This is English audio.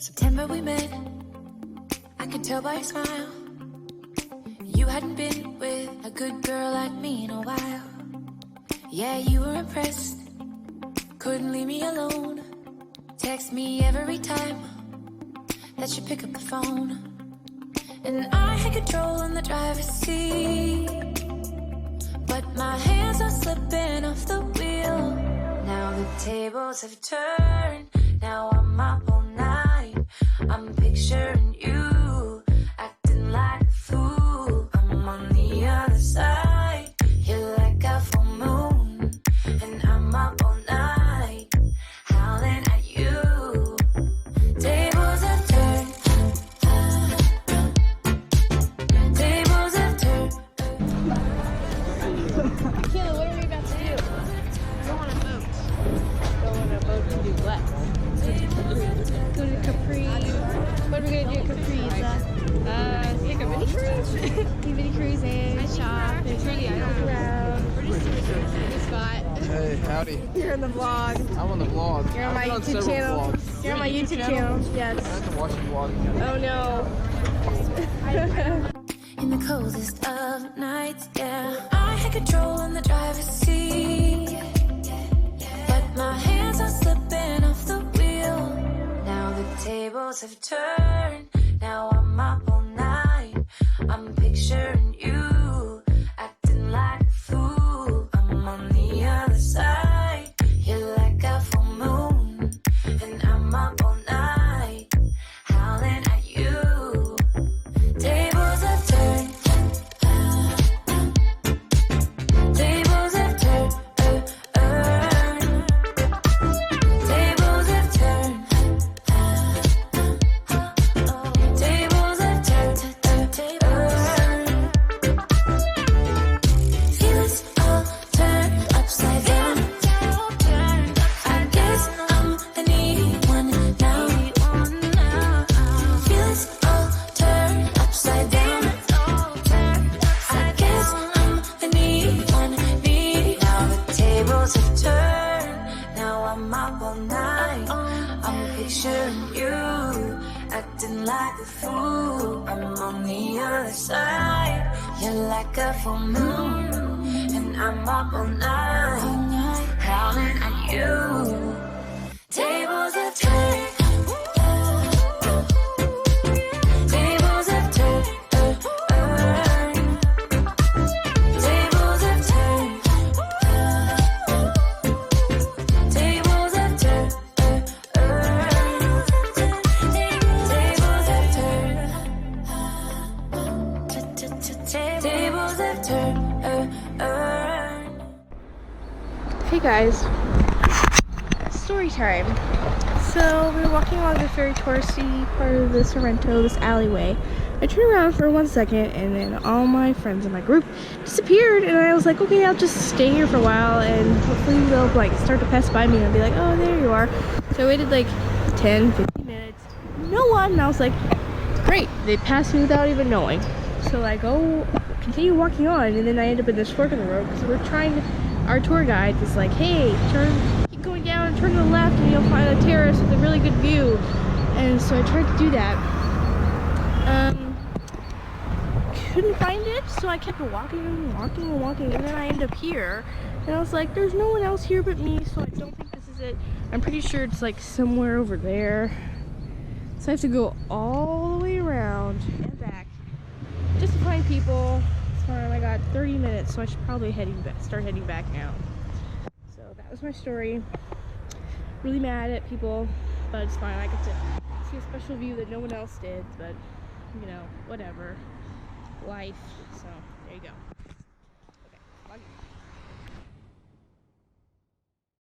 September we met, I could tell by your smile. You hadn't been with a good girl like me in a while. Yeah, you were impressed, couldn't leave me alone. Text me every time that you pick up the phone. And I had control in the driver's seat, but my hands are slipping off the wheel. Now the tables have turned, now I'm up all night. I'm picturing you, acting like a fool. I'm on the other side, you're like a full moon. And I'm up all night, howling at you. Tables have turned, tables have turned. Kayla, what are we about to do? Go on a boat. Go on a boat to do what? Go to Capri. What are we going to do at Capri, Isa? Take a mini cruise. Do mini cruise and shop and walk around. This spot. Hey, howdy. You're on the vlog. I'm on the vlog. You're on my YouTube channel. You're on my YouTube channel. Yes. I have to watch the vlog again. Oh no. In the coldest of nights, yeah, I had control in the driver's seat, but my hands are slipping off the wheel. Now the tables have turned, now I'm up all night. I'm picturing you, acting like a fool. I'm on the other side, you're like a full moon. And I'm up all night, howling at you. Tables have turned, tables have turned, tables have turned, tables have turned, feelings all turned upside down. I guess I'm the needy one now. Feelings all turned upside down. I guess I'm the needy one, needy. Now the tables have turned, now I'm up all night. I'm picturing you, acting like a fool. I'm on the other side, you're like a full moon. And I'm up all night, howling at you. Tables have turned, tables have turned, tables have turned, tables have turned, tables have turned, tables have turned. Hey guys, story time. So we were walking along the very touristy part of the Sorrento, this alleyway. I turned around for 1 second and then all my friends in my group disappeared, and I was like, okay, I'll just stay here for a while and hopefully they'll like start to pass by me and I'll be like, oh, there you are. So I waited like 10, 15 minutes, no one, and I was like, great, they passed me without even knowing. So I go, continue walking on, and then I end up in this fork in the road because we're trying to, our tour guide is like, hey, keep going down and turn to the left and you'll find a terrace with a really good view. And so I tried to do that. Couldn't find it, so I kept walking, and then I ended up here. And I was like, there's no one else here but me, so I don't think this is it. I'm pretty sure it's like somewhere over there. So I have to go all the way around and back just to find people. It's fine, I got 30 minutes, so I should probably start heading back now. So that was my story. Really mad at people, but it's fine. I get to see a special view that no one else did, but you know, whatever. Life. So there you go.